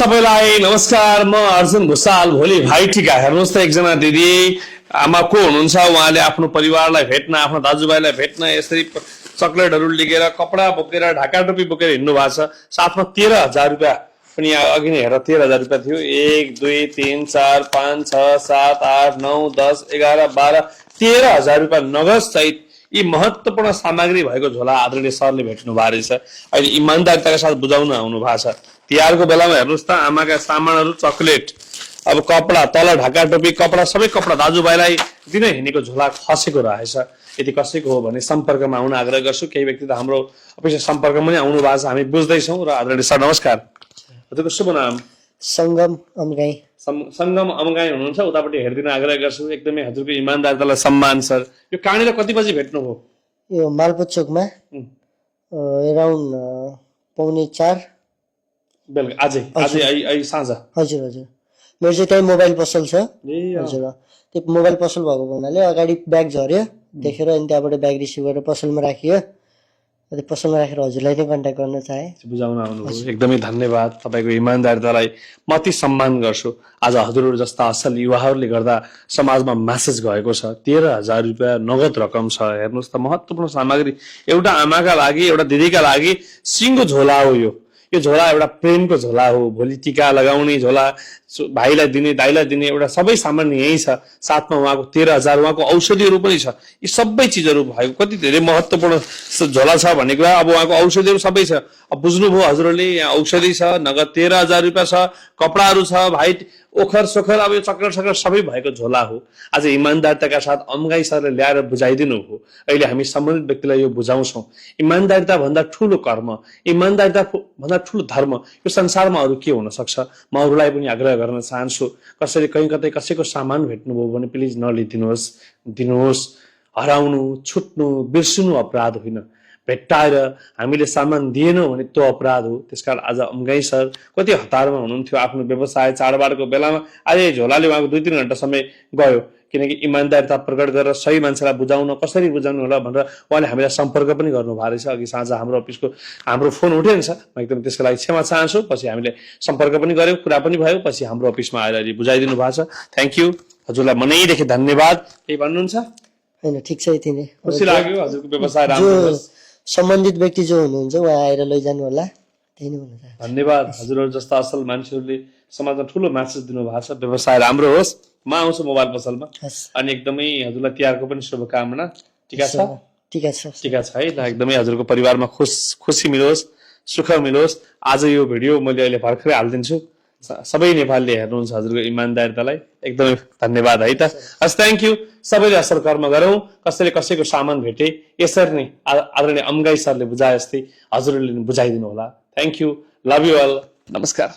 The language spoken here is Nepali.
सबैलाई नमस्कार। म अर्जुन भुसाल। भोलि भाइ टिका हेर्नुहोस् त, एकजना दिदी आमा को हुनुहुन्छ, उहाँले आफ्नो परिवारलाई भेट्न, आफ्नो दाजुभाइलाई भेट्न यसरी चक्लेटहरू लिएर, कपडा बोकेर, ढाका टोपी बोकेर हिँड्नु भएको छ। साथमा 13,000 रुपियाँ पनि अघि नै हेर 13,000 रुपियाँ थियो। 1 2 3 4 5 6 7 8 9 10 11 12 13,000 रुपियाँ नगद सहित यी महत्वपूर्ण सामग्री भएको झोला आदरणीय सरले भेट्नु भएको रहेछ। अहिले इमान्दारिताका साथ बुझाउन आउनु भएको छ। तिहारको बेलामा हेर्नुहोस् त, आमाका सामानहरू, चक्लेट, अब कपडा, तल ढाका टोपी, कपडा, सबै कपडा दाजुभाइलाई दिन हिँडेको झोला खसेको रहेछ। यदि कसैको हो भने सम्पर्कमा आउन आग्रह गर्छु। केही व्यक्ति त हाम्रो अफिस सम्पर्कमा पनि आउनु भएको छ, हामी बुझ्दैछौँ। र आदरणीय सर नमस्कार। हजुरको शुभ नाम? सङ्गम अमगाई। सङ्गम अमगाई हुनुहुन्छ। उतापट्टि हेरिदिन आग्रह गर्छु। एकदमै हजुरको इमान्दारितालाई सम्मान सर। यो कहाँनिर कति बजी भेट्नुभयो? यो मालपोत चोकमा एराउन्ड 3:45 बेलुका। आजै साँझ? हजुर हजुर। मेरो चाहिँ त्यही मोबाइल पसल छ। हजुर, त्यो मोबाइल पसल भएको हुनाले अगाडि ब्याग झऱ्यो देखेर, अनि त्यहाँबाट ब्याग रिसिभ गरेर पसलमा राखियो। त्यो पसलमा राखेर हजुरलाई नै कन्ट्याक्ट गर्न चाहे। बुझाउन आउनुभयो, एकदमै धन्यवाद। तपाईँको इमान्दारितालाई म अति सम्मान गर्छु। आज हजुरहरू जस्ता असल युवाहरूले गर्दा समाजमा म्यासेज गएको छ। 13,000 रुपियाँ नगद रकम छ। हेर्नुहोस् त, महत्त्वपूर्ण सामग्री एउटा आमाका लागि, एउटा दिदीका लागि सिङ्गो झोला हो। यो झोला एउटा प्रेमको झोला हो। भोलि टिका लगाउने झोला, भाइलाई दिने, दाइलाई दिने, एउटा सबै सामान यही छ। साथमा उहाँको 13,000, उहाँको औषधिहरू पनि छ। यी सबै चिजहरू भएको कति धेरै महत्त्वपूर्ण झोला छ भन्ने कुरा। अब उहाँको औषधिहरू सबै छ। अब बुझ्नुभयो हजुरहरूले, यहाँ औषधि छ, नगद 13,000 रुपियाँ छ, कपडाहरू छ, भाइ ओखर सोखर, अब यो चक्कर सबै भएको झोला हो। आज इमान्दारिताका साथ अमगाई सरले ल्याएर बुझाइदिनु हो। अहिले हामी सम्बन्धित व्यक्तिलाई यो बुझाउँछौँ। इमान्दारिता भन्दा ठुलो कर्म, इमान्दारिता भन्दा ठुलो धर्म यो संसारमा अरू के हुन सक्छ? म अरूलाई पनि आग्रह गर्न चाहन्छु, कसैले कहीँ कतै कसैको सामान भेट्नुभयो भने प्लिज नलिदिनुहोस्, दिनुहोस्। हराउनु, छुट्नु, बिर्सिनु अपराध होइन। भेट्टाएर हामीले सामान दिएनौँ भने त्यो अपराध हो। त्यसकारण आज अमगाई सर कति हतारमा हुनुहुन्थ्यो आफ्नो व्यवसाय चाडबाडको बेलामा। आज झोलाले उहाँको 2-3 घन्टा समय गयो, किनकि इमान्दारिता प्रकट गरेर सही मान्छेलाई बुझाउन, कसरी बुझाउनु होला भनेर उहाँले हामीलाई सम्पर्क पनि गर्नुभएको रहेछ। अघि साँझ हाम्रो फोन उठेन छ, म एकदम त्यसको लागि क्षमा चाहन्छु। पछि हामीले सम्पर्क पनि गऱ्यौँ, कुरा पनि भयो। पछि हाम्रो अफिसमा आएर अहिले बुझाइदिनु भएको छ। थ्याङ्क यू हजुरलाई मनैदेखि धन्यवाद। केही भन्नुहुन्छ? होइन, ठिक छ। यति नै। खुसी लाग्यो। हजुरको व्यवसाय राम्रो होस्। सम्बन्धित व्यक्ति जो हुनुहुन्छ उहाँ आएर लैजानु होला। त्यही नै भन्नु चाहन्छु। धन्यवाद। हजुरहरू जस्ता असल मान्छेहरूले समाजमा ठुलो म्यासेज दिनु भएको छ। व्यवसाय राम्रो होस्। म आउँछु मोबाइल पसलमा। अनि एकदमै हजुरलाई तिहारको पनि शुभकामना। टिका छ? टिका छ है। ल, एकदमै हजुरको परिवारमा खुसी मिलोस्, सुख मिलोस्। आज यो भिडियो मैले अहिले भर्खरै हालिदिन्छु। सबै नेपालीले हेर्नुहुन्छ हजुरको इमान्दारितालाई। एकदमै धन्यवाद है त। हस्, थ्याङ्क यू। सबैले असल कर्म गरौँ। कसैले कसैको सामान भेटे यसरी नै आदरणीय अमगाई सरले बुझाए जस्तै हजुरहरूले बुझाइदिनु होला। Thank you. Love you all. नमस्कार।